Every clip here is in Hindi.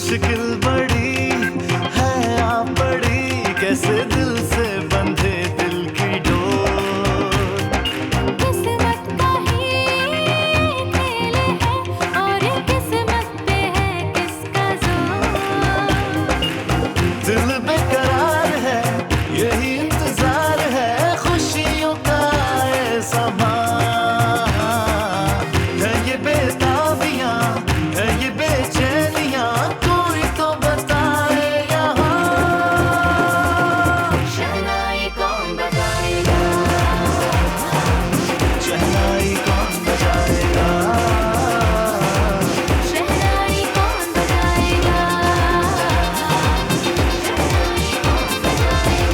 मुश्किल बड़ी है आप बड़ी, कैसे दिल से बंधे दिल की डोर। किस्मत का ही खेल है और किस्मत पे है किसका जोर। दिल बेकरार है यही इंतजार है, खुशियों का ये समा है, ये बेताबियां है ये बेचैनियां, कोई तो बताए यहाँ। शहनाई कौन बजाएगा, शहनाई कौन बजाएगा, शहनाई कौन बजाएगा, शहनाई कौन बजाएगा।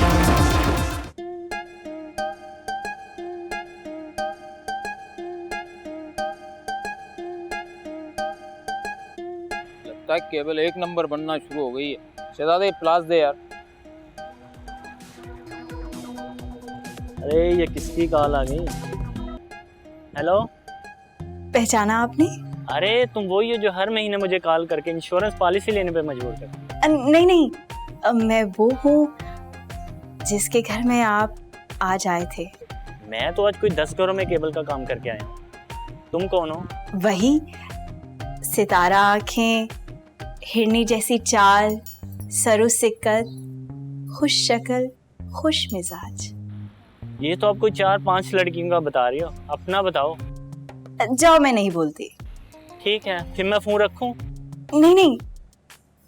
लगता है केबल एक नंबर बनना शुरू हो गई है। शहजादे प्लास दे यार। अरे ये किसकी कॉल आ गई? हेलो, पहचाना आपने? अरे तुम वही हो जो हर महीने मुझे कॉल करके इंश्योरेंस पॉलिसी लेने पे मजबूर कर। नहीं नहीं, मैं वो हूँ जिसके घर में आप आज आए थे। मैं तो आज कोई 10 घरों में केबल का काम करके आया हूँ। तुम कौन हो? वही सितारा आंखें, हिरनी जैसी चाल, सरो सिक्कत, खुश शक्ल, खुश मिजाज। ये तो आप कोई 4-5 लड़कियों का बता रही हो, अपना बताओ। जाओ, मैं नहीं बोलती। ठीक है, फिर मैं फोन रखूं? नहीं नहीं,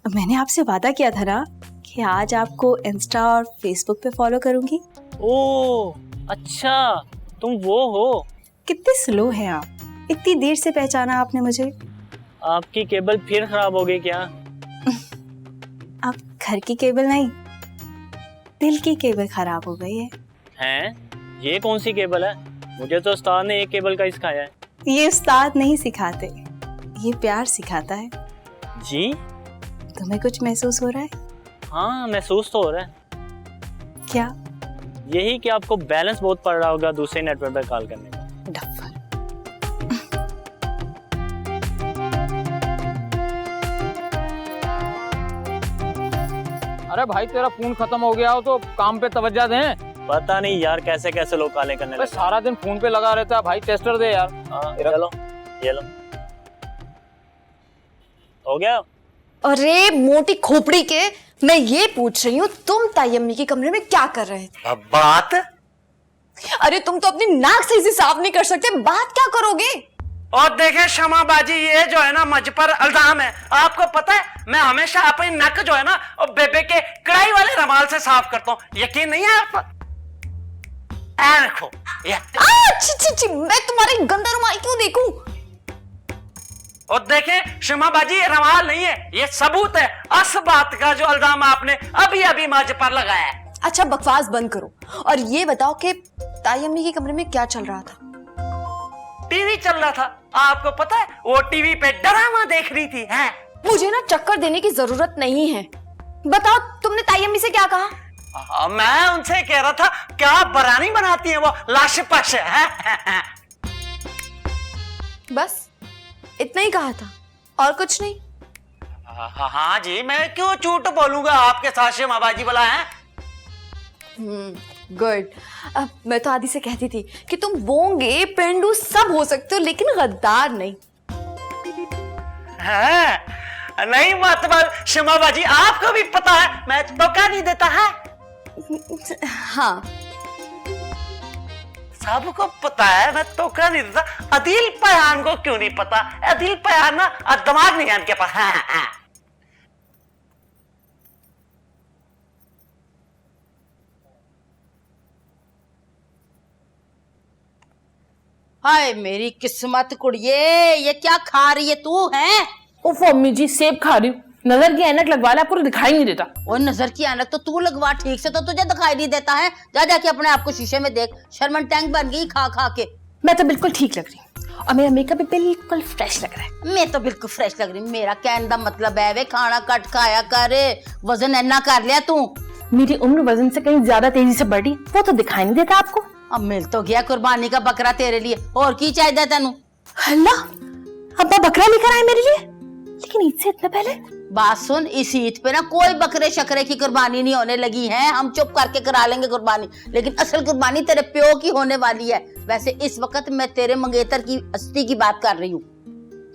मैंने आपसे वादा किया था ना कि आज आपको इंस्टा और फेसबुक पे फॉलो करूंगी। ओह अच्छा, तुम वो हो। कितने स्लो हैं आप, इतनी देर से पहचाना आपने मुझे। आपकी केबल फिर खराब हो गई क्या? अब घर की केबल नहीं, दिल की केबल खराब हो गई है। हैं? ये कौन सी केबल है? मुझे तो उस्ताद ने एक केबल का ही सिखाया है। ये उस्ताद नहीं सिखाते, ये प्यार सिखाता है। जी? तुम्हें कुछ महसूस हो रहा है? हाँ महसूस तो हो रहा है। क्या? यही कि आपको बैलेंस बहुत पड़ रहा होगा दूसरे नेटवर्क पर कॉल करने का। डफर। अरे भाई तेरा फोन खत्म हो गया हो तो काम पे तवज्जो दें। पता नहीं यार कैसे कैसे लोग काले करने अरे लगे। सारा दिन फोन पे लगा रहता है भाई, टेस्टर दे यार। हाँ चलो, ये लो। हो गया? अरे मोटी खोपड़ी के, मैं ये पूछ रही हूँ तुम तायम्मी के कमरे में क्या कर रहे थे? अब बात अरे तुम तो अपनी नाक सही से साफ नहीं कर सकते, बात क्या करोगे? और देखे क्षमा बाजी, ये जो है ना मुझ पर इल्जाम है। आपको पता है मैं हमेशा अपनी नक जो है ना और बेबे के कढ़ाई वाले रुमाल से साफ करता हूँ। यकीन नहीं है आप पर? देखो ये। छी छी छी, मैं तुम्हारे गंदा रुमाल क्यों देखूं? और देखे क्षमा बाजी, ये रुमाल नहीं है, ये सबूत है अस बात का जो इल्जाम आपने अभी अभी मुझ पर लगाया है। अच्छा बकवास बंद करो और ये बताओ कि तायम्मी के कमरे में क्या चल रहा था? टीवी चल रहा था। आपको पता है वो टीवी पे ड्रामा देख रही थी। हैं? मुझे ना चक्कर देने की जरूरत नहीं है। बताओ तुमने तायम्मी से क्या कहा? मैं उनसे कह रहा था क्या बरानी बनाती है वो लाश पश है। बस इतना ही कहा था और कुछ नहीं? हाँ जी, मैं क्यों झूठ बोलूंगा आपके साथ क्षमा बाजी बोला है। गुड। अब मैं तो आदि से कहती थी कि तुम बोंगे पेंडू सब हो सकते हो लेकिन गद्दार नहीं। है? नहीं मतलब क्षमा बाजी, आपको भी पता है मैं धोखा नहीं देता है। हाँ सबको पता है मैं धोखा नहीं देता। अदिल पयान को क्यों नहीं पता? अदिल पयान ना दिमाग नहीं है इनके पास। हाँ। हाय मेरी किस्मत कुड़िए, ये क्या खा रही है तू? है उफ अम्मी जी, सेब खा रही हूँ। नजर की ऐनक लगवा ले, आपको दिखाई नहीं देता। और नजर की ऐनक तो तू लगवा ठीक से, तो तुझे दिखाई नहीं देता है। जा जाके अपने आप को शीशे में देख, शर्मन टैंक बन गई खा खा के। मैं तो बिल्कुल ठीक लग रही हूँ और मेरा मेकअप भी बिल्कुल फ्रेश लग रहा है। मैं तो बिल्कुल फ्रेश लग रही हूँ। मेरा कहने का मतलब है वे खाना कट खाया कर, वजन इतना कर लिया तू। मेरी उम्र वजन से कहीं ज्यादा तेजी से बढ़ी, वो तो दिखाई नहीं देता आपको। अब मिल तो गया कुर्बानी का बकरा तेरे लिए, और की चाहिए तेनू? अल्लाह, अब्बा बकरा लेकर आए मेरे लिए, लेकिन ईद से इतना पहले। बात सुन, इस ईद पे ना कोई बकरे शकरे की कुर्बानी नहीं होने लगी है। हम चुप करके करा लेंगे कुर्बानी, लेकिन असल कुर्बानी तेरे प्यो की होने वाली है। वैसे इस वक्त मैं तेरे मंगेतर की अस्थि की बात कर रही हूँ।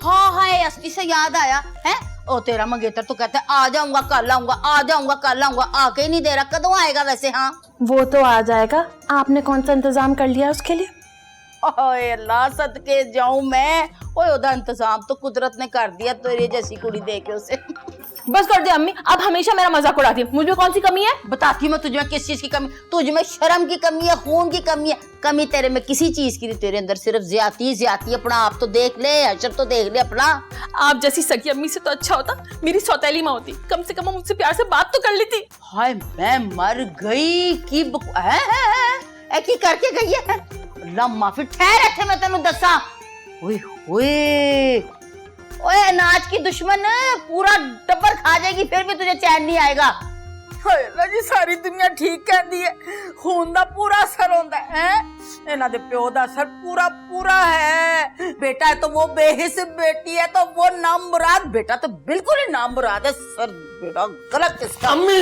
हाँ हाँ, अस्थि से याद आया है, ओ तेरा मंगेतर तो कहता है आ जाऊंगा कल आऊंगा, आ जाऊंगा कल आऊंगा, आके ही नहीं दे रहा। कदों आएगा वैसे? हाँ वो तो आ जाएगा, आपने कौन सा इंतजाम कर लिया उसके लिए? ओए अल्लाह सदके जाऊं मैं। ओए ओदा इंतजाम तो कुदरत ने कर दिया, तेरे जैसी कुड़ी दे के उसे। बस कर दे अम्मी, आप हमेशा मेरा मजाक उड़ाती है। मुझ में कौन सी कमी है? बताती हूँ मैं तुझमें किस चीज की कमी। तुझमें शर्म की कमी है, खून की कमी है। कमी तेरे में किसी चीज की नहीं, तेरे अंदर सिर्फ ज्यादती। अपना आप तो देख ले, अशर तो देख ले अपना। आप जैसी सगी अम्मी से तो अच्छा होता मेरी सौतेली माँ होती, कम से कम मुझसे प्यार से बात तो कर लेती। हाय मैं मर गई की की करके गई है। अल्लाह माफी, ठहर थे मैं तेनू दसा। ओए ओए ओए, अनाज की दुश्मन पूरा टब्बर खा जाएगी फिर भी तुझे चैन नहीं आएगा। अल्लाह जी सारी दुनिया ठीक कहती है, खून दा पूरा असर होता है। इन्हां दे प्यो दा असर पूरा पूरा है। बेटा है तो वो बेहिस, बेटी है तो वो नामुराद। बेटा तो बिल्कुल ही नामुराद है, सर बेटा गलत इसका। अम्मी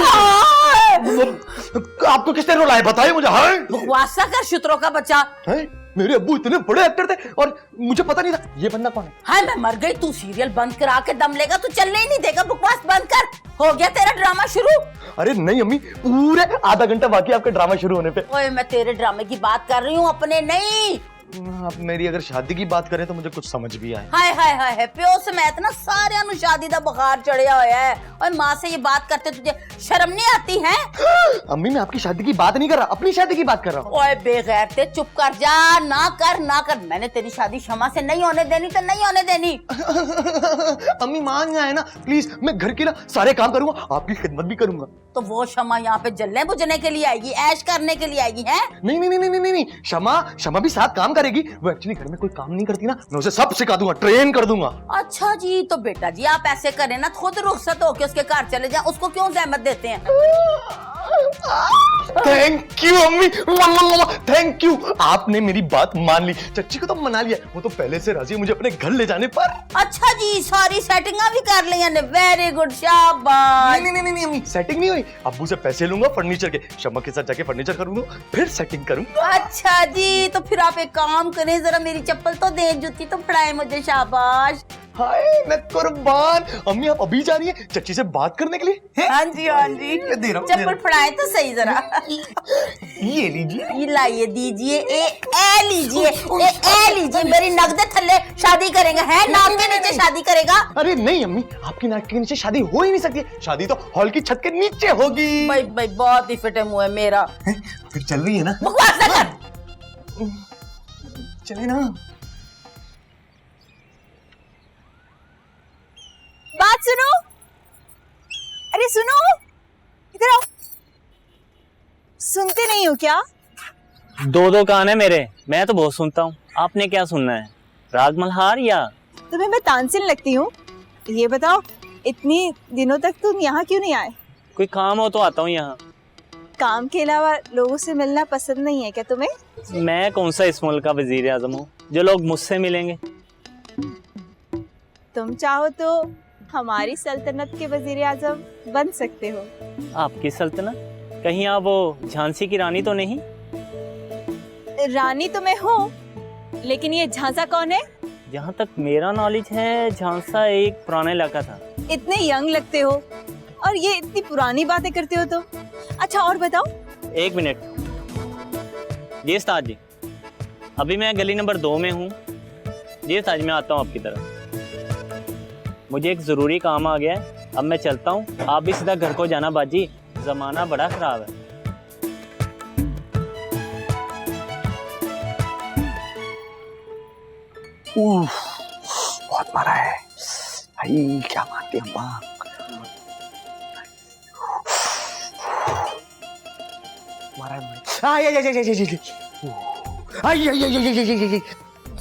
आपको किसने रुलाया बताइए मुझे। हाँ बकवासा कर शुत्रों का बच्चा। है? मेरे अब्बू इतने बड़े एक्टर थे और मुझे पता नहीं था ये बंदा कौन है। हाय मैं मर गई, तू सीरियल बंद करा के दम लेगा, तू चलने ही नहीं देगा। बकवास बंद कर, हो गया तेरा ड्रामा शुरू। अरे नहीं अम्मी, पूरे आधा घंटा बाकी आपका ड्रामा शुरू होने पे। ओए मैं तेरे ड्रामे की बात कर रही हूँ, अपने नहीं। आप मेरी अगर शादी की बात करें तो मुझे कुछ समझ भी आए। हाय हाय हाय, प्यो समेत ना सारे नु शादी दा बुखार चढ़िया होया है। और माँ से ये बात करते तुझे शर्म नहीं आती है? अम्मी मैं आपकी शादी की बात नहीं कर रहा, अपनी शादी की बात कर रहा हूँ। ओए बेगैरते चुप कर जा, ना कर ना कर। मैंने तेरी शादी क्षमा से नहीं होने देनी तो नहीं होने देनी। अम्मी मान जाए ना प्लीज, मैं घर के ना सारे काम करूंगा, आपकी खिदमत भी करूंगा। तो वो क्षमा यहाँ पे जलने बुझने के लिए आएगी, ऐश करने के लिए आएगी है? नहीं नहीं नहीं नहीं नहीं, क्षमा भी साथ काम करेगी। वो एक्चुअली घर में कोई काम नहीं करती ना, मैं उसे सब सिखा दूंगा, ट्रेन कर दूंगा। अच्छा जी, तो बेटा जी आप ऐसे करें ना, खुद रुखसत होके उसके घर चले जाएं, उसको क्यों जहमत देते हैं? थैंक यू अम्मी, थैंक यू। आपने मेरी बात मान ली, चच्ची को तो मना लिया, वो तो पहले से राजी है मुझे अपने घर ले जाने पर। अच्छा जी, सारी सेटिंगा भी कर ली ने, वेरी गुड, शाबाश। नहीं नहीं नहीं नहीं, सेटिंग नहीं हुई। अब्बू से पैसे लूंगा फर्नीचर के, शमा के साथ जाके फर्नीचर करूंगा, फिर सेटिंग करूंगा। अच्छा जी, तो फिर आप एक काम करें, जरा मेरी चप्पल तो दे, जूती तो पड़ाए मुझे, शाबाश। हाय मैं कुर्बान। अम्मी आप अभी जा रही है चच्ची से बात करने के लिए? हाँ जी हाँ जी, दे रहा हूँ, चप्पल पड़ाए तो सही जरा। ये लीजिए, ये लाइए, दीजिए, ए लीजिए। मेरी नगदे थल्ले शादी करेगा है, नाक के नीचे शादी करेगा? अरे नहीं अम्मी, आपकी नाक के नीचे शादी हो ही नहीं सकती, शादी तो हॉल की छत के नीचे होगी। भाई बहुत ही फिटे मुंह है मेरा। फिर चल रही है ना? बकवास ना कर। चले ना। बात सुनो, अरे सुनो, इधर आओ। सुनते नहीं हो क्या? दो कान है मेरे, मैं तो बहुत सुनता हूँ। आपने क्या सुनना है, राग मल्हार या? तुम्हें मैं तानसेन लगती हूँ? ये बताओ, इतनी दिनों तक तुम यहाँ क्यों नहीं आए? कोई काम हो तो आता हूँ यहाँ। काम के अलावा लोगों से मिलना पसंद नहीं है क्या तुम्हें? मैं कौन सा इस मुल्क का वजीर आजम हूँ जो लोग मुझसे मिलेंगे? तुम चाहो तो हमारी सल्तनत के वजीर आजम बन सकते हो। आपकी सल्तनत? कहीं आप वो झांसी की रानी तो नहीं? रानी तो मैं हूँ, लेकिन ये झांसा कौन है? जहाँ तक मेरा नॉलेज है, झांसा एक पुराना इलाका था। इतने यंग लगते हो और ये इतनी पुरानी बातें करते हो तुम। अच्छा और बताओ। एक मिनट जी उस्ताद जी, अभी मैं गली नंबर 2 में हूँ। जी उस्ताद जी, मैं आता हूँ आपकी तरफ। मुझे एक जरूरी काम आ गया है, अब मैं चलता हूँ। आप भी सीधा घर को जाना बाजी, जमाना बड़ा खराब है। बहुत मारा है भाई, क्या मारती है अम्मा। मारा है।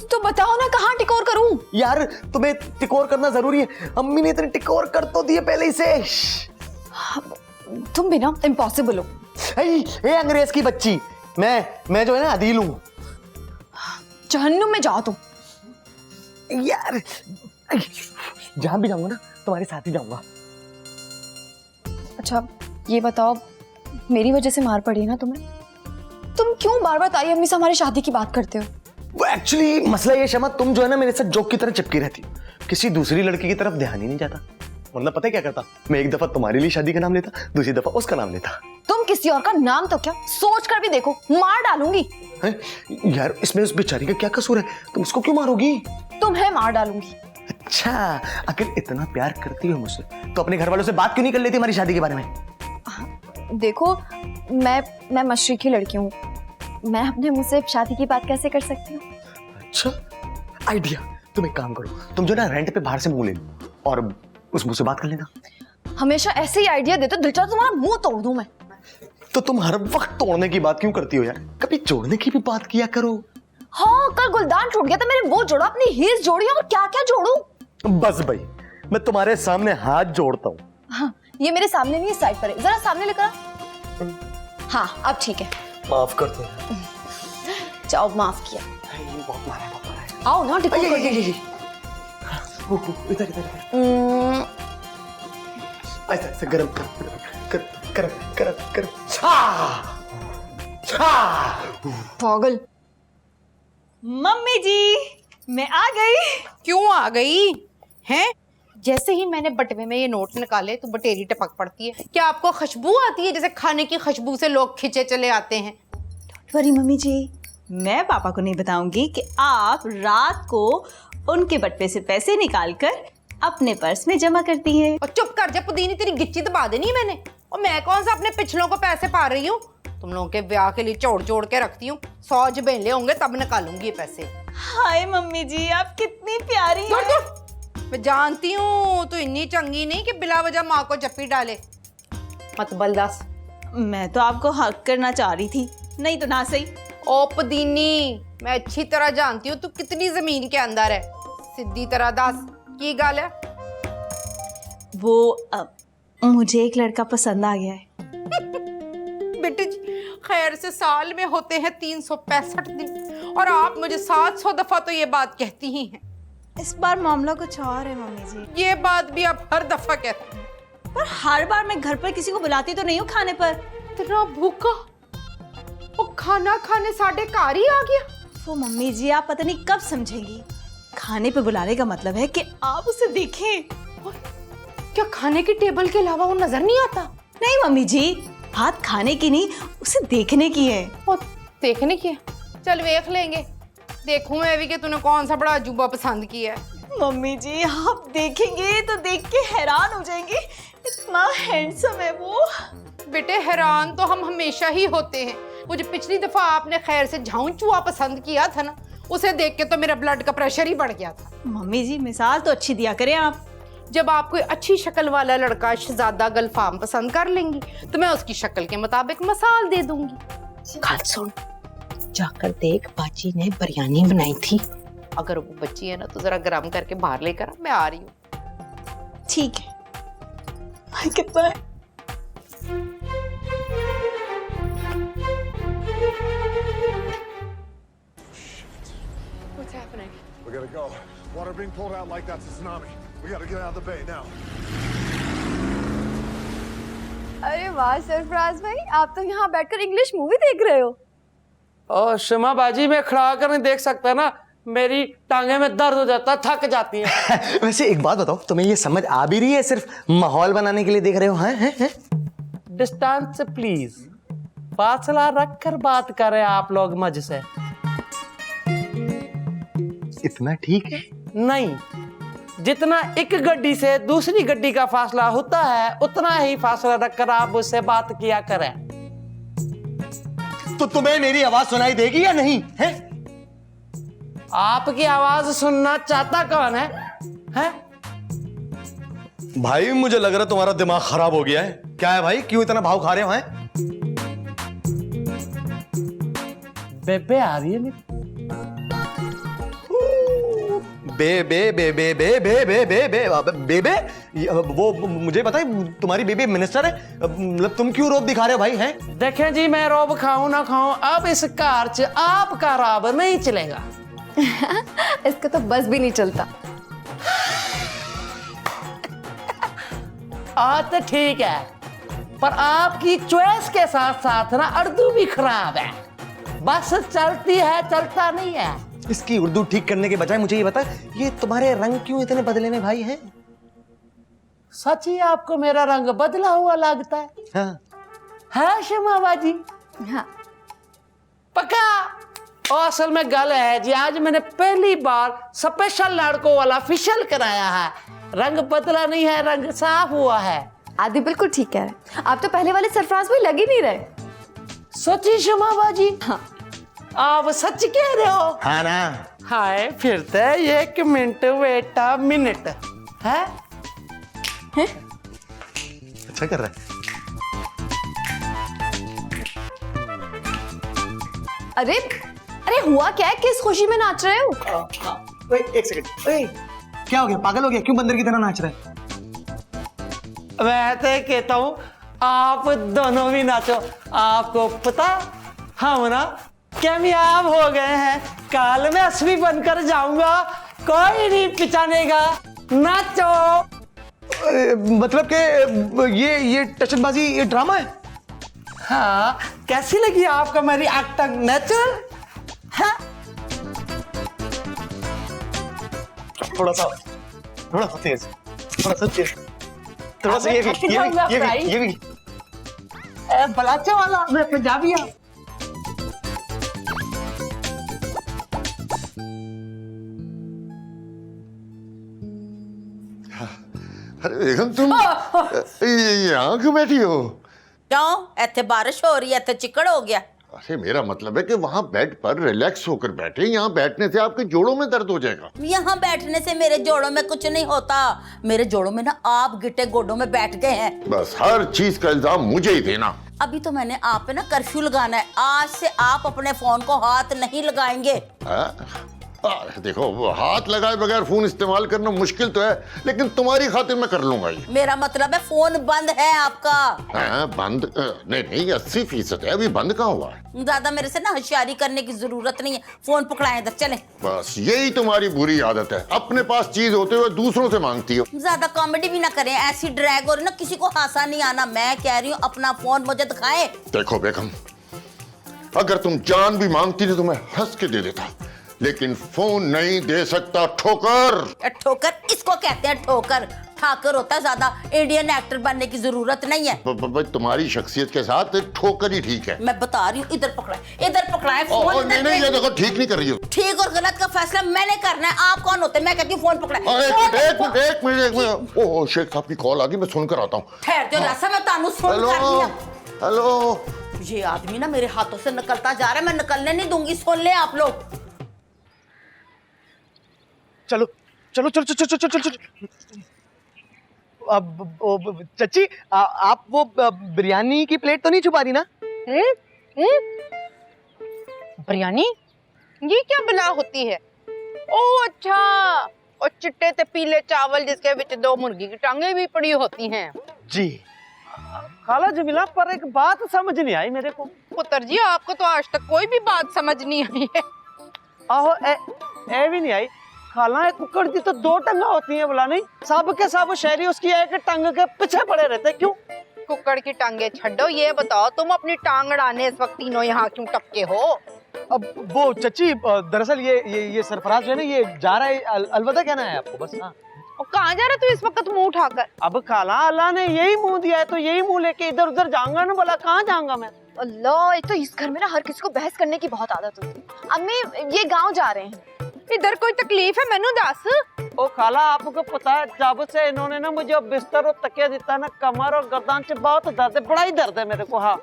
तो बताओ ना कहाँ टिकोर करूं? यार तुम्हें टिकोर करना जरूरी है, अम्मी ने इतने टिकोर कर तो दिए पहले ही से। तुम भी ना इम्पॉसिबल हो। ए अंग्रेज की बच्ची, मैं जो है ना अदील हूँ। जहन्नुम में जाओ तुम। यार जहां भी जाऊंगा ना तुम्हारे साथ ही जाऊंगा। अच्छा ये बताओ, मेरी वजह से मार पड़ी ना तुम्हें? तुम क्यों बार बार ताई अम्मी से हमारी शादी की बात करते हो? वो एक्चुअली मसला ये शमा, तुम जो है ना मेरे साथ जोक की तरह चिपकी रहती हो, किसी दूसरी लड़की की तरफ ध्यान ही नहीं जाता। वरना पता है क्या करता, मैं एक दफा तुम्हारे लिए शादी का नाम लेता, दूसरी दफा उसका नाम लेता। तुम किसी और का नाम तो क्या, सोच कर भी देखो, मार डालूंगी। है? यार इसमें उस बेचारी का क्या कसूर है, तुम उसको क्यों मारोगी? तुम्हें मार डालूंगी। अच्छा, अगर इतना प्यार करती हो मुझसे तो अपने घर वालों से बात क्यों नहीं कर लेती हमारी शादी के बारे में? देखो मैं मशरक़ी की लड़की हूँ, मैं अपने मुंह से शादी की बात कैसे कर सकती हूँ? अच्छा आइडिया, तुम एक काम करो, तुम जो ना रेंट पे बाहर से मुंह ले लो और उस मुंह से बात कर लेना। हमेशा ऐसे ही आइडिया देते हो, दिलचा तुम्हारा मुंह तोड़ दूं मैं। तो तुम हर वक्त तोड़ने की बात क्यों करती हो यार, कभी जोड़ने की भी बात किया करो। हाँ, कल गुलदान टूट गया था, मैंने वो जोड़ा, अपनी हील्स जोड़ी और क्या क्या जोड़ूं? बस भाई, मैं तुम्हारे सामने हाथ जोड़ता हूँ। हाँ, ये मेरे सामने नहीं, साइड पर है, जरा सामने लेकर आ। हाँ अब ठीक है, माफ कर दो। जाओ, माफ किया। बहुत मारा है, बहुत मारा है। आओ ना, टिको कर दीजिए। इधर इधर ऐसा ऐसा गरम कर कर पागल। मम्मी जी, मैं आ गई। क्यों आ गई हैं? जैसे ही मैंने बटवे में ये नोट निकाले तो बटेरी टपक पड़ती है। क्या आपको खुशबू आती है जैसे खाने की खुशबू से लोग खिंचे चले आते हैं? वरी मम्मी जी, मैं पापा को नहीं बताऊंगी कि आप रात को उनके बटवे से पैसे निकालकर अपने पर्स में जमा करती हैं। और चुप कर जा पुदीनी, तेरी गिच्ची दबा देनी है मैंने। और मैं कौन सा अपने पिछलों को पैसे पा रही हूँ? तुम लोगों के ब्याह के लिए जोड़ जोड़ के रखती हूँ, 100 जबेले होंगे तब निकालूंगी ये पैसे। हाय मम्मी जी, आप कितनी प्यारी हैं। मैं जानती हूँ तू इतनी चंगी नहीं कि बिला वजह माँ को जप्पी डाले। मत बलदास। मैं तो आपको हक करना चाह रही थी, नहीं तो ना सही। ओ पुदीनी, मैं अच्छी तरह जानती हूँ तू कितनी जमीन के अंदर है। सीधी तरह दास की गाल है। वो मुझे एक लड़का पसंद आ गया है। बेटे जी, खैर से साल में होते हैं 365 दिन और आप मुझे 700 दफा तो ये बात कहती ही हैं। इस बार मामला कुछ और है मम्मी जी। ये बात भी आप हर दफा कहती हैं। पर हर बार मैं घर पर किसी को बुलाती तो नहीं हूँ खाने पर। इतना भूखा और खाना खाने साढ़े कार ही आ गया। वो मम्मी जी, आप पता नहीं कब समझेंगी। खाने पे बुलाने का मतलब है कि आप उसे देखें। क्या खाने की टेबल के अलावा वो नजर नहीं आता? नहीं मम्मी जी, बात खाने की नहीं, उसे देखने की है। और देखने की है? चल देख लेंगे। देखूं मैं भी कि तूने कौन सा बड़ा अजूबा पसंद किया है। मम्मी जी, आप देखेंगे तो देख के हैरान हो जाएंगे, इतना हैंडसम है वो। बेटे हैरान तो हम हमेशा ही होते हैं। मुझे पिछली दफा आपने खैर से झाऊ चूहा पसंद किया था ना, उसे देख के तो मेरा ब्लड का प्रेशर ही बढ़ गया था। मम्मी जी, मिसाल तो अच्छी दिया करें आप। जब आप कोई अच्छी शक्ल वाला लड़का शहजादा गलफाम पसंद कर लेंगी तो मैं उसकी शक्ल के मुताबिक मिसाल दे दूंगी। खाल सुन, जाकर देख, बाजी ने बिरयानी बनाई थी। अगर वो बच्ची है ना तो जरा गरम करके बाहर लेकर आ, मैं आ रही हूँ। ठीक है। भाई कितना है? What's happening? We gotta go. Water being pulled out like that's a tsunami. We gotta get out of the bay now. अरे वाह सरफराज भाई, आप तो यहाँ बैठकर इंग्लिश मूवी देख रहे हो। और शमा बाजी, मैं खड़ा कर नहीं देख सकता ना, मेरी टांगे में दर्द हो जाता, थक जाती है। वैसे एक बात बताओ, तुम्हें ये समझ आ भी रही है सिर्फ माहौल बनाने के लिए देख रहे हो? हैं? डिस्टेंस प्लीज, फासला रख कर बात करें आप लोग मुझसे। इतना ठीक है? नहीं, जितना एक गड्डी से दूसरी गड्डी का फासला होता है उतना ही फासला रखकर आप मुझसे बात किया करें। तो तुम्हें मेरी आवाज सुनाई देगी या नहीं है? आपकी आवाज सुनना चाहता कौन है? हैं? भाई मुझे लग रहा है तुम्हारा दिमाग खराब हो गया है। क्या है भाई, क्यों इतना भाव खा रहे हो? हैं? बेबे आ रही है मेरी। बेबे बेबे बेबे बेबे बेबे, वो मुझे पता है तुम्हारी बेबी मिनिस्टर है, मतलब तुम क्यों रोब दिखा रहे हो भाई? हैं? देखें जी, मैं रोब खाऊं ना खाऊं, अब इस कार च आपका राब नहीं चलेगा। इसका तो बस भी नहीं चलता। तो ठीक है, पर आपकी चॉइस के साथ साथ ना उर्दू भी खराब है। बस चलती है, चलता नहीं है। इसकी उर्दू ठीक करने के बजाय मुझे ये बता, ये तुम्हारे रंग क्यों इतने बदले में भाई हैं? सच ही आपको मेरा रंग बदला हुआ लगता है? हाँ। है शमा बाजी? हाँ। पक्का? और असल में गल है जी, आज मैंने पहली बार स्पेशल लड़कों वाला फेशियल कराया है। रंग बदला नहीं है, रंग साफ हुआ है। आदि बिल्कुल ठीक कह रहे। आप तो पहले वाले सरफराज में लग ही नहीं रहे। सच्ची शमा बाजी? हाँ। आप सच कह रहे हो? हाँ ना। हाय फिर तो 1 मिनट बेटा मिनट है। अच्छा कर रहा है। अरे अरे हुआ क्या है? किस खुशी में नाच रहे हो? ओए, एक सेकंड। ओए, क्या हो गया? पागल हो गया? क्यों बंदर की तरह नाच रहा है? मैं तो कहता हूँ आप दोनों भी नाचो। आपको पता हम ना कामयाब हो गए हैं। काल में असली बनकर जाऊंगा, कोई नहीं पिछानेगा। नाचो। मतलब कि ये टचनबाजी, ये ड्रामा है? हाँ, कैसी लगी आपको मेरी एक्टिंग? नेचुरल? हाँ? थोड़ा सा तेज, थोड़ा सा ये भी। बलाचे वाला मैं पंजाबी हूँ। अरे बेगम तुम यहाँ क्यों बैठी हो? क्यों? इतने बारिश हो रही है, इतने चिकड़ हो गया। अरे मेरा मतलब है कि वहाँ बेड पर रिलैक्स होकर बैठे, यहाँ बैठने से आपके जोड़ों में दर्द हो जाएगा। यहाँ बैठने से मेरे जोड़ों में कुछ नहीं होता। मेरे जोड़ों में ना आप गिट्टे गोडों में बैठ गए हैं। बस हर चीज का इल्जाम मुझे ही देना। अभी तो मैंने आप पे ना कर्फ्यू लगाना है। आज से आप अपने फोन को हाथ नहीं लगाएंगे। देखो, वो हाथ लगाए बगैर फोन इस्तेमाल करना मुश्किल तो है, लेकिन तुम्हारी खातिर मैं कर लूंगा ये। मेरा मतलब है फोन बंद है आपका। बंद? नहीं 80% है, अभी बंद कहाँ हुआ है? ज्यादा मेरे से ना होशियारी करने की जरूरत नहीं है। फोन पकड़ाएं इधर, चले। बस यही तुम्हारी बुरी आदत है, अपने पास चीज होते हुए दूसरों से मांगती हो। ज्यादा कॉमेडी भी ना करें, ऐसी ड्रैग हो रही ना, किसी को हंसा नहीं आना। मैं कह रही हूँ अपना फोन मुझे दिखाएं। देखो बेगम, अगर तुम जान भी मांगती थी तो मैं हंस के दे देता, लेकिन फोन नहीं दे सकता। ठोकर। ठोकर इसको कहते हैं, ठोकर। ठाकर होता है ज्यादा। इंडियन एक्टर बनने की जरूरत नहीं है। तुम्हारी शख्सियत के साथ ठोकर ही ठीक है। मैं बता रही हूँ, इधर पकड़ाए फोन। नहीं, ये देखो ठीक नहीं कर रही हो। ठीक और गलत का फैसला मैंने करना है। आप कौन होते हैं? मैं कहती हूँ फोन पकड़ाए। एक मिनट। ओह, शेख साहब की कॉल आ गई, मैं सुनकर आता हूँ। ठहर जाओ रासा, मैं तानू फोन कर रही हूँ। हेलो। ये आदमी ना मेरे हाथों से निकलता जा रहा है, मैं निकलने नहीं दूंगी। सुन ले आप लोग। चलो। अब चच्ची, आप वो बिरयानी की प्लेट तो नहीं छुपा रही ना? बिरयानी ये क्या बला होती है? ओह अच्छा, और चिट्टे ते पीले चावल जिसके बीच 2 मुर्गी की टांगे भी पड़ी होती हैं। जी। खाला जमीला, पर एक बात समझ नहीं आई मेरे को। पुत्र जी, आपको तो आज तक कोई भी बात समझ नहीं आई है। आहो, ए भी नहीं आई। खाला, एक कुकर की तो 2 टंगा होती हैं, बोला नहीं? सब के सब शहरी उसकी एक टंग के पीछे पड़े रहते, क्यों? कुकर की टांगे छड्डो, ये बताओ तुम अपनी टांग अड़ाने इस वक्त तीनों यहाँ क्यों टपके हो? अब वो चच्ची, दरअसल ये सरफराज जो है ना, ये जा रहा है, अलविदा कहना है आपको बस। हाँ। और कहाँ जा रहा तू इस वक्त मुंह उठाकर? अब खाला, अल्लाह ने यही मुंह दिया है तो यही मुंह लेके इधर उधर जाऊंगा ना। बोला कहाँ जाऊंगा मैं? अल्लाह, एक तो इस घर में ना हर किसी को बहस करने की बहुत आदत होती है। अम्मी ये गांव जा रहे हैं। इधर कोई तकलीफ है मैनू दस? ओ खाला, आपको पता है जब से इन्होंने ना मुझे बिस्तर और तकिया दिता ना, कमर और गर्दन से बहुत दर्द है, बड़ा ही दर्द है मेरे को। हाँ।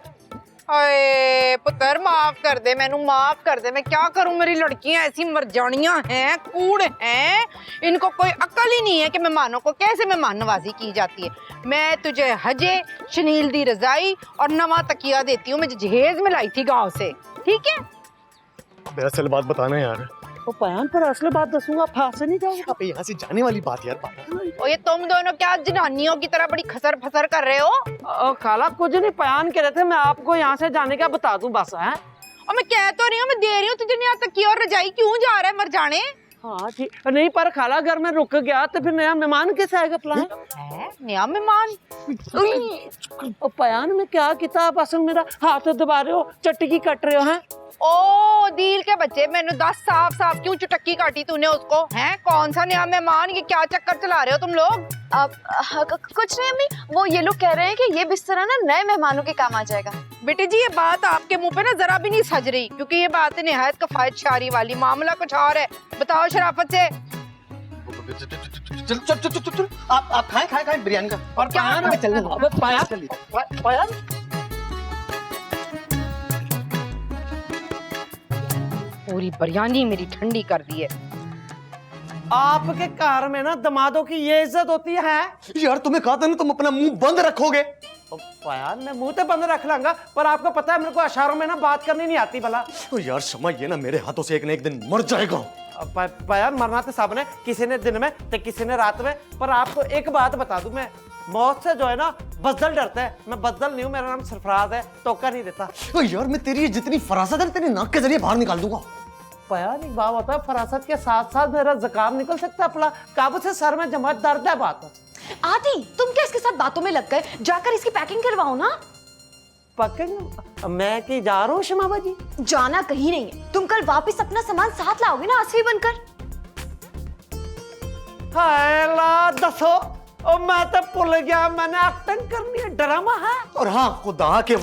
अरे पुत्र, माफ कर दे, मैनू माफ कर दे। मैं क्या करूं, मेरी लड़कियां ऐसी मरजानियां हैं, कूड़ हैं। इनको कोई अकल ही नहीं है कि मेहमानों को कैसे मेहमान नवाजी की जाती है। मैं तुझे हजे, शनील दी रजाई और नवा तकिया देती हूँ। मैं जहेज में लाई थी गाँव से, ठीक है? दरअसल बात बताना यार। तो बयान पर असली बात दसूंगा, फांसे नहीं जाऊंगा। अब यहाँ से जाने वाली बात यार। और ये तुम दोनों क्या जनानियों की तरह बड़ी खसर फसर कर रहे हो? खाला, कुछ नहीं बयान कर रहे थे, मैं आपको यहाँ से जाने का बता दूं बस है। और मैं कह तो रही हूँ, मैं दे रही हूँ तुझे। यहाँ तकिया और रजाई क्यों जा रहा है मर जाने? हाँ ठीक नहीं, पर खाला घर में रुक गया तो फिर नया मेहमान कैसे आएगा प्लान? नया मेहमान? और पयान में क्या किताब असल मेरा हाथ दबा रहे हो, चटकी कट रहे हो हैं? ओ दिल के बच्चे, मैंने दस साफ साफ क्यों चुटक्की काटी तूने उसको? हैं कौन सा नया मेहमान? ये क्या चक्कर चला रहे हो तुम लोग? कुछ नहीं अम्मी, वो ये लोग कह रहे हैं कि ये बिस्तर ना नए मेहमानों के काम आ जाएगा। बेटे जी ये बात आपके मुंह पे ना जरा भी नहीं सज रही, क्योंकि ये बात निहायत कफायत शारी वाली, मामला कुछ और है। बताओ शराफत से। चल चल चल चल चल आप खाएं बिरयानी का। और पयान चलने पयान पूरी बिरयानी मेरी ठंडी कर दी है। आपके कार में ना दमादों की ये इज्जत होती है। यार तुम्हें कहा था ना तुम अपना मुंह बंद रखोगे। पयान मैं मुंह तो बंद रख लांगा, पर आपको पता है मेरे को इशारों में ना बात करनी नहीं आती भला। यार शमा ये ना मेरे हाथों से एक न एक दिन मर जाएगा। पयान मरना तो सब ने, किसी ने दिन में तो किसी ने रात में। पर आपको एक बात बता दूं, मैं मौत से जो है ना बदल डरता है। मैं बदल नहीं हूँ, मेरा नाम सरफराज है, टोका नहीं देता। यार मैं तेरी जितनी फरासत है तेरी नाक के जरिए बाहर निकाल दूंगा। पयान एक बात होता है, फरासत के साथ साथ मेरा जुकाम निकल सकता है, अपना काबू से सर में जमा दर्द है बात। आदि तुम क्या इसके साथ बातों में लग गए? जाकर इसकी पैकिंग करवाओ ना। पैकिंग मैं कि जा रहा हूँ शमा बाजी? जाना कहीं नहीं है, तुम कल वापस अपना सामान साथ लाओगे ना असली बनकर। हाय ला दसो, और मैं तो भूल गया मैंने एक्टिंग करनी है, ड्रामा है। और हाँ खुदा के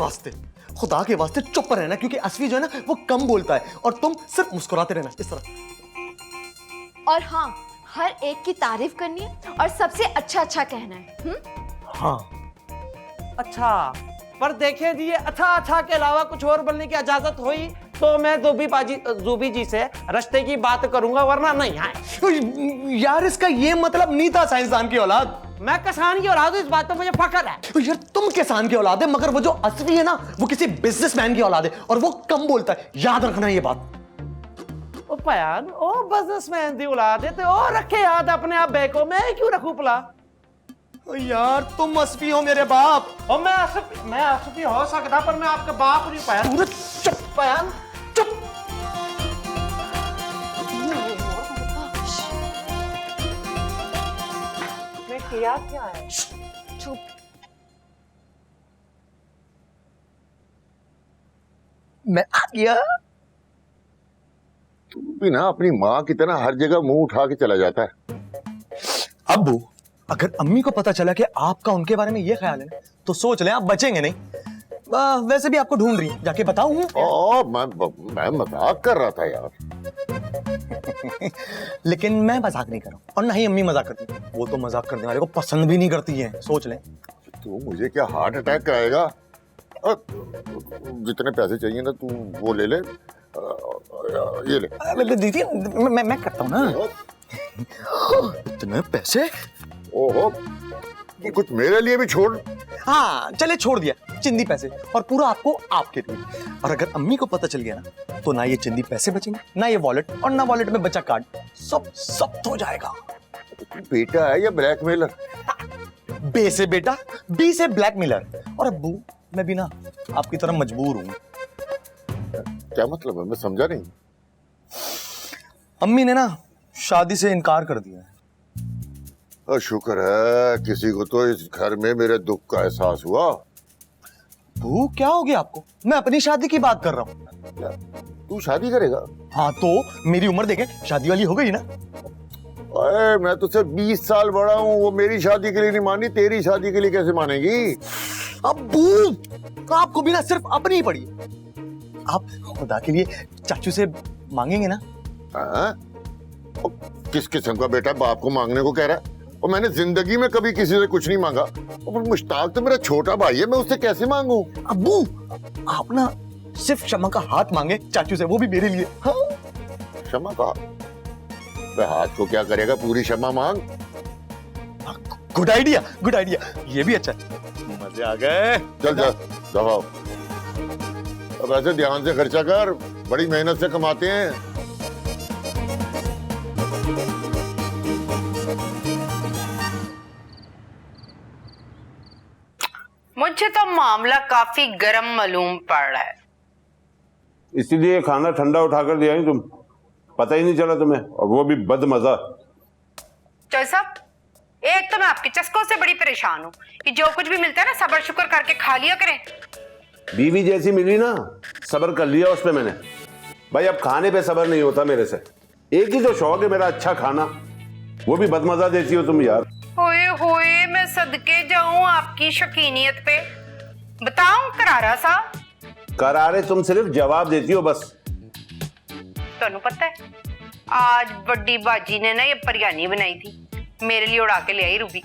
वास्ते चुप रहना, क्योंकि असली जो है ना वो कम बोलता है और तुम सिर्फ मुस्कुराते रहना इस तरह। और हाँ हर एक की तारीफ करनी है और सबसे अच्छा कहना है। हाँ अच्छा, पर देखे जी अच्छा के अलावा कुछ और बोलने की इजाजत हुई तो मैं जूबी जी से रिश्ते की बात करूंगा, वरना नहीं है। यार इसका ये मतलब नहीं था साइंसदान की औलाद। मैं किसान की औलाद हूं, इस बात पे मुझे फख्र है। यार तुम किसान की औलाद है, मगर वो जो असली है ना वो किसी बिजनेसमैन की औलाद है और वो कम बोलता है, याद रखना ये बात। ओ पयान ओ बिजनेसमैन दी औलाद है तो ओ रखे याद अपने आप बेको, मैं क्यों रखूं भला? यार तुम असफी हो मेरे बाप। और मैं असफी हो सकता, पर मैं आपका बाप नहीं। पयान चुप पयान चुप। मैं किया क्या है? चुप। मैं आ गया। तू भी ना अपनी माँ की तरह हर जगह मुंह उठा के चला जाता है। अब्बू अगर अम्मी को पता चला कि आपका उनके बारे में ये ख्याल है तो सोच लें आप बचेंगे नहीं। वैसे भी आपको ढूंढ रही है, जाके बताऊं? मैं मजाक कर रहा था यार। लेकिन मैं मजाक नहीं कर रहा हूं और ना ही अम्मी मजाक करती, वो तो मजाक करने वाले को पसंद भी नहीं करती है, सोच लें। तू मुझे क्या हार्ट अटैक कराएगा? जितने पैसे चाहिए ना तू वो ले ले, ये ले। दीदी मैं करता हूँ ना। इतने पैसे? ओहो, कुछ मेरे लिए भी छोड़। हाँ चले छोड़ दिया, चिंदी पैसे और पूरा आपको आपके लिए। और अगर अम्मी को पता चल गया ना तो ना ये चिंदी पैसे बचेंगे, ना ये वॉलेट, और ना वॉलेट में बचा कार्ड, सब हो जाएगा। बेटा है या ब्लैकमेलर? बे से बेटा, बी से ब्लैकमेलर। और अब्बू मैं भी ना आपकी तरह मजबूर हूं। क्या मतलब है? मैं समझा नहीं। अम्मी ने ना शादी से इनकार कर दिया है। शुक्र है किसी को तो इस घर में मेरे दुख का एहसास हुआ। बू क्या हो गया आपको? मैं अपनी शादी की बात कर रहा हूँ। तू शादी करेगा? हाँ तो मेरी उम्र देखे शादी वाली हो गई ना। अरे मैं तो सिर्फ 20 साल बड़ा हूँ, वो मेरी शादी के लिए नहीं मानी, तेरी शादी के लिए कैसे मानेगी? अब्बू आपको भी ना सिर्फ अपनी ही पड़ी। आप खुदा के लिए चाचू से मांगेंगे ना? किस किस्म का बेटा बाप को मांगने को कह रहा है? और मैंने जिंदगी में कभी किसी से कुछ नहीं मांगा। और मुश्ताक तो मेरा छोटा भाई है, मैं उससे कैसे मांगू? अब्बू आप ना सिर्फ क्षमा का हाथ मांगे चाचू से, वो भी मेरे लिए। हाँ? क्षमा का हाथ को क्या करेगा? पूरी क्षमा मांग। गुड आइडिया, ये भी अच्छा है। मजे आ गए। चल जा दबाओ। अब ऐसे ध्यान से खर्चा कर, बड़ी मेहनत से कमाते हैं। मुझे तो मामला काफी गर्म मालूम पड़ रहा है। इसीलिए खाना ठंडा उठाकर दिया ही तुम। पता ही नहीं चला तुम्हें, और वो भी बदमजा। चौधरी साहब, एक तो मैं आपके चस्कों से बड़ी परेशान हूँ कि जो कुछ भी मिलता है ना सब्र शुक्र करके खा लिया करें। बीवी जैसी मिली ना, सब्र कर लिया उस पे मैंने। भाई अब खाने पे सब्र नहीं होता मेरे से। एक ही तो शौक है मेरा, अच्छा खाना, वो भी बदमजा देती हो तुम यार। होए होए, मैं सदके जाऊं आपकी शकीनियत पे। बताऊं करारा सा? करारे तुम सिर्फ जवाब देती हो बस। ਤੁਹਾਨੂੰ पता है आज बड़ी बाजी ने ना ये बिरयानी बनाई थी, मेरे लिए उड़ा के ले आई रूबी।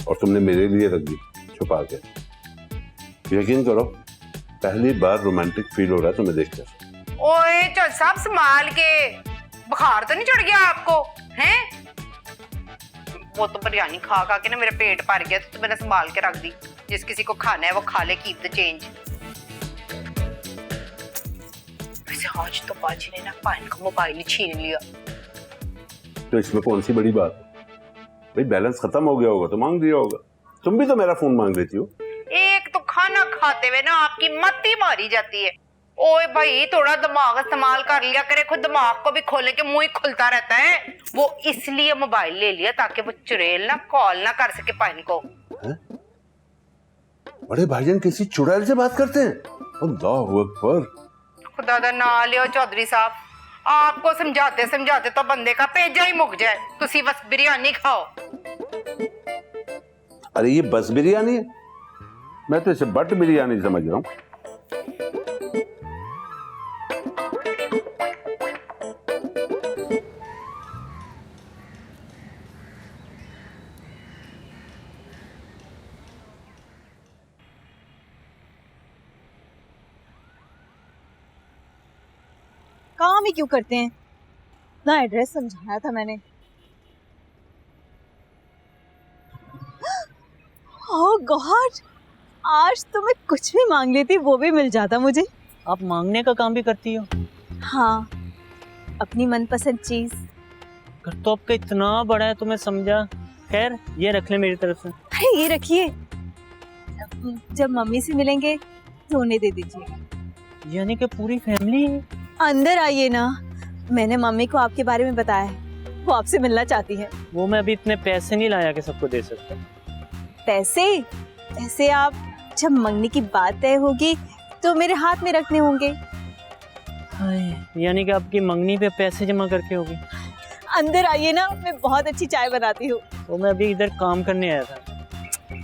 और तुमने मेरे लिए रख दी छुपा के। यकीन करो पहली बार रोमांटिक फील हो रहा है तुम्हें देखकर। ओए चौधरी साहब संभाल के, बुखार तो नहीं चढ़ गया आपको हैं? वो तो बिरयानी खा खा के ना मेरा पेट भर गया, तो मैंने संभाल के रख दी। जिस किसी को खाना है वो खा ले, कीप द चेंज। वैसे आज तो बाजी ने ना पाइन का मोबाइल ही छीन लिया। तो इसमें कौन सी बड़ी बात है? भाई बैलेंस खत्म हो गया होगा तो मांग दिया होगा। तुम भी तो मेरा फोन मांग लेती हो। एक तो खाना खाते हुए ना आपकी मत्ती मारी जाती है। ओए भाई थोड़ा दिमाग इस्तेमाल कर लिया करे, खुद दिमाग को भी खोलने के मुंह ही खुलता रहता है। वो इसलिए मोबाइल ले लिया ताकि वो चुड़ैल ना कॉल ना कर सके पाइन को। बड़े भाईजान किसी चुड़ैल से बात करते हैं? अल्लाह अकबर। खुदा दा ना लियो चौधरी साहब, आपको समझाते समझाते तो बंदे का पेजा ही मुक जाए। तुसी बस बिरयानी खाओ। अरे ये बस बिरयानी है? मैं तो इसे बट बिरयानी समझ रहा हूँ। काम ही क्यों करते हैं? ना एड्रेस समझाया था मैंने। ओह गॉड, आज तो मैं कुछ भी मांग लेती वो भी मिल जाता मुझे। आप मांगने का काम भी करती हो? हाँ, अपनी मनपसंद चीज। घर तो आपका इतना बड़ा है तो मैं समझा। खैर ये रख ले मेरी तरफ से। अरे ये रखिए, जब मम्मी से मिलेंगे तो उन्हें दे दीजिए। यानी कि पूरी फैमिली है? अंदर आइए ना, मैंने मम्मी को आपके बारे में बताया है, वो आपसे मिलना चाहती है। वो मैं अभी इतने पैसे नहीं लाया कि सबको दे सकता। पैसे? पैसे आप जब मंगने की बात तय होगी तो मेरे हाथ में रखने होंगे। यानी कि आपकी मंगनी पे पैसे जमा करके होगी? अंदर आइए ना, मैं बहुत अच्छी चाय बनाती हूँ। तो मैं अभी इधर काम करने आया था।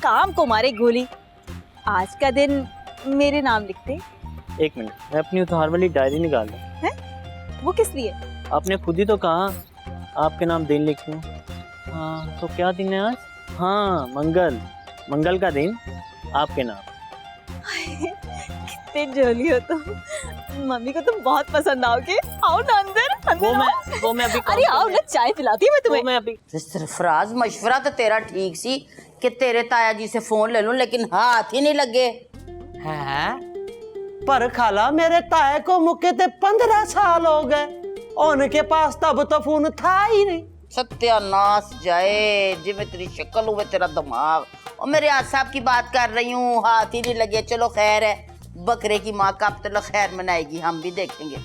काम को मारे गोली। आज का दिन मेरे नाम लिखते। एक मिनट, मैं अपनी उधार वाली डायरी निकाल लूं। है? वो किस लिए? आपने खुद ही तो कहा आपके नाम दिन लिख लूं। हाँ तो क्या दिन है आज? हाँ मंगल, मंगल का दिन आपके नाम। कितने जोली हो तुम। मम्मी को तुम बहुत पसंद आओगे। आओ ना अंदर, अंदर वो मैं अभी अरे आओ ना, चाय पिलाती हूँ मैं तुम्हें। मैं अभी सरफराज मशवरा तो तेरा ठीक सी कि तेरे ताया जी से फोन ले लूं, लेकिन हाथ ही नहीं लगे हैं। पर खाला मेरे ताए को मुके ते 15 साल हो गए, उनके पास तब तो फोन था ही नहीं। सत्यानाश जाए, जिਵੇਂ तेरी शक्ल हुए तेरा दिमाग। और मेरे आज साहब की बात कर रही हूँ, हाथ ही नहीं लगे। चलो खैर है, बकरे की माँ का अब तो खैर मनाएगी, हम भी देखेंगे।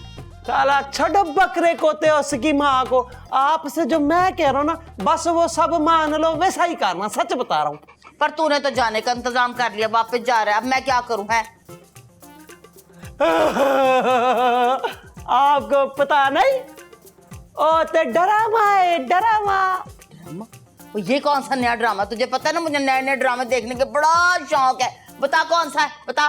काला छड़ बकरे को ते उसकी माँ को। आपसे जो मैं कह रहा हूँ ना, बस वो सब मान लो, वैसा ही करना। सच बता रहा हूँ। पर तूने तो जाने का इंतजाम कर लिया, वापस जा रहा है, अब मैं क्या करूँ? है आपको पता नहीं, ओ ते ड्रामा है, ड्रामा। ये कौन सा नया ड्रामा? तुझे पता है ना मुझे नए नए ड्रामे देखने के बड़ा शौक है। बता कौन सा है, बता।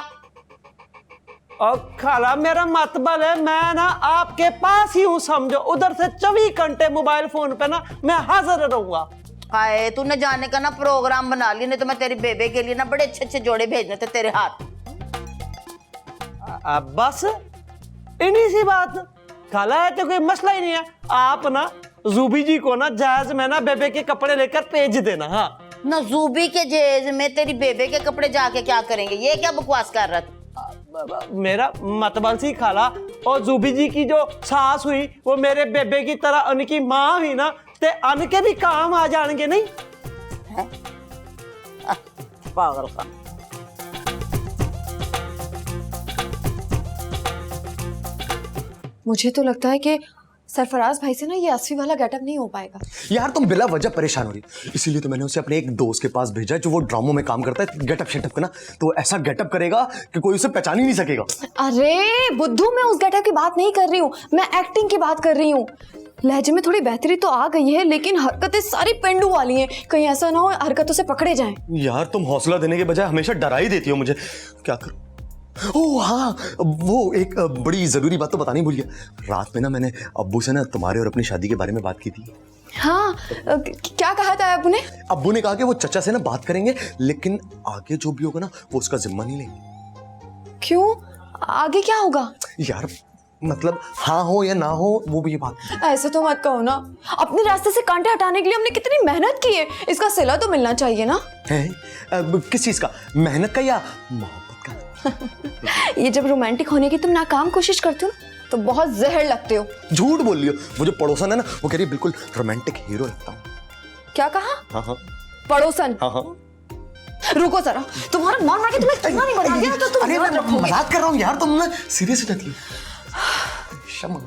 और खाला मेरा मतबल है, मैं ना आपके पास ही हूँ समझो। उधर से 24 घंटे मोबाइल फोन पे ना मैं हाजिर रहूंगा। हाय, तूने जाने का ना प्रोग्राम बना लिया, नहीं तो मैं तेरी बेबे के लिए ना बड़े अच्छे अच्छे जोड़े भेजने थे तेरे हाथ। अब बस इन्हीं सी बात। खाला है तो कोई मसला ही नहीं है। आप ना जूबी जी को ना जहाज में ना बेबे के कपड़े लेकर भेज देना। हाँ ना, जूबी के जहाज में तेरी बेबे के कपड़े जाके क्या करेंगे? ये क्या बकवास कर रहा था? मेरा मतबल सी खाला, और जूबी जी की जो सास हुई वो मेरे बेबे की तरह उनकी माँ हुई ना, ते उनके भी काम आ जाएंगे नहीं? पागल का। मुझे तो लगता है कि सरफराज भाई से ना ये असली वाला गेटअप नहीं हो पाएगा। यार तुम बिला वजह परेशान हो रही, इसीलिए तो मैंने उसे अपने एक दोस्त के पास भेजा है जो वो ड्रामों में काम करता है गेटअप शेटअप का ना, तो वो ऐसा गेटअप करेगा कि कोई उसे पहचान ही नहीं सकेगा। अरे बुद्धू, मैं उस गेटअप की बात नहीं कर रही हूँ, मैं एक्टिंग की बात कर रही हूँ। लहजे में थोड़ी बेहतरी तो आ गई है, लेकिन हरकतें सारी पेंडू वाली हैं, कहीं ऐसा ना हो हरकतों से पकड़े जाएं। यार तुम हौसला देने के बजाय हमेशा डरा ही देती हो मुझे, क्या करूं? ओह हाँ, वो एक बड़ी जरूरी बात तो बतानी भूल गया। रात में ना मैंने अब्बू से ना तुम्हारे और अपनी शादी के बारे में बात की थी। हाँ, क्या कहा था अब्बू ने? अब्बू ने कहा कि वो चचा से ना बात करेंगे, लेकिन आगे जो भी होगा ना वो उसका जिम्मा नहीं लेंगे। क्यों? आगे क्या होगा? यार मतलब हाँ हो या ना हो वो भी ये बात। ऐसे तो मत कहो ना, अपने रास्ते से कांटे हटाने के लिए हमने कितनी मेहनत की है, इसका सिला तो मिलना चाहिए ना। है? किस चीज का? मेहनत का या मोहब्बत का? ये जब रोमांटिक होने की तुम नाकाम कोशिश करते हो ना तो बहुत जहर लगते हो। झूठ बोल रही हो, वो जो पड़ोसन है ना वो कह रही है बिल्कुल रोमांटिक हीरो लगता हूँ। क्या कहा? हाँ हाँ पड़ोसन? हाँ हाँ। रुको जरा, तुम्हारा मार मार के तुम्हें चुना नहीं बना दिया तो तुम अरे याद मैं रखोगे। मजाक कर रहा हूँ यार, तुम ना सीरियस हो जाती है। शमा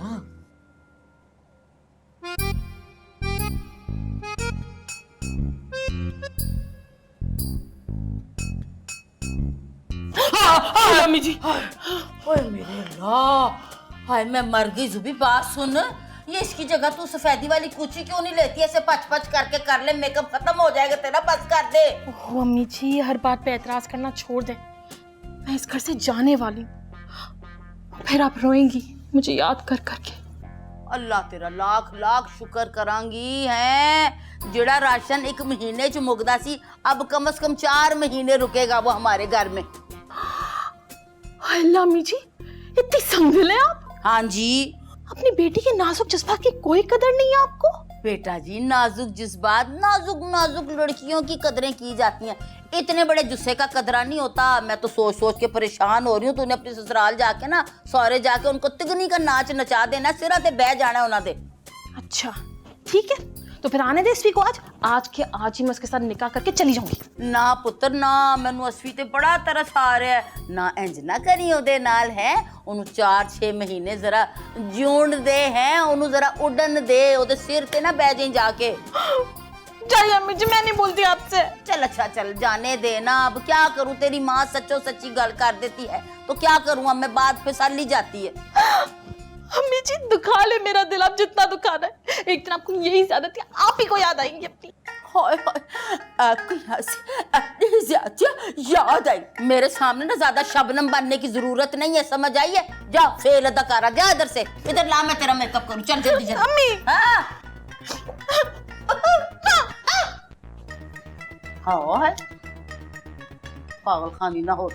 अम्मी जी, ओए मेरे अल्लाह, हाय मैं मर गई। जुबी बात सुन, ये इसकी जगह तू सफेदी वाली कुची क्यों नहीं लेती? ऐसे पच पच करके कर ले, मेकअप खत्म हो जाएगा तेरा, बस कर दे। ओह अम्मी जी, हर बात पे एतराज करना छोड़ दे। मैं इस घर से जाने वाली हूँ, फिर आप रोएंगी मुझे याद कर करके। अल्लाह तेरा लाख लाख शुक्र करांगी है, जेड़ा राशन एक महीने च मुकदा सी अब कम से कम 4 महीने रुकेगा वो हमारे घर में। अल्लाह अम्मी जी, इतनी संभल है आप। हाँ जी। अपनी बेटी के नाजुक जज्बात की कोई कदर नहीं है आपको? बेटा जी, नाजुक जज्बात, नाजुक नाजुक लड़कियों की कदरें की जाती हैं, इतने बड़े जुस्से का कदरा नहीं होता। मैं तो सोच सोच के परेशान हो रही हूँ। तूने अपने ससुराल जाके ना, सौरे जाके उनको तिगनी का नाच नचा देना, सिरा ते बह जाना उन्होंने। अच्छा ठीक है, तो फिर आने दे अस्वी को आज के आज ही मैं उसके साथ निकाह करके चली जाऊंगी। ना पुत्र ना, मैनू अस्वी ते बड़ा तरस आ रहा है ना। इंज ना करी ओदे नाल है, उन्हें 4-6 महीने जरा जून दे हैं, उन्हें जरा उड़न दे, ओदे सिर ते ना बह जाए जाके। जाइए अम्मी जी, मैं नहीं बोलती आपसे। चल अच्छा चल, जाने दे ना। अब क्या करूं, तेरी माँ सच्चो सच्ची गल कर देती है तो क्या करूं, अब मैं बात फिसल ही जाती है। अम्मी जी दुखा ले मेरा दिल, आप जितना दुखाना है। एक दिन आपको यही ज्यादा थी, आप ही को याद आएंगी अपनी। हाय हाय, आपको यहाँ से ज्यादा याद आई। मेरे सामने ना ज्यादा शबनम बनने की जरूरत नहीं है, समझ आई है? जा फेल अदाकारा, जा इधर से, इधर ला, मैं तेरा मेकअप करूं। चल जल्दी जल्दी। अम्मी हाँ है, पागल खानी ना हो।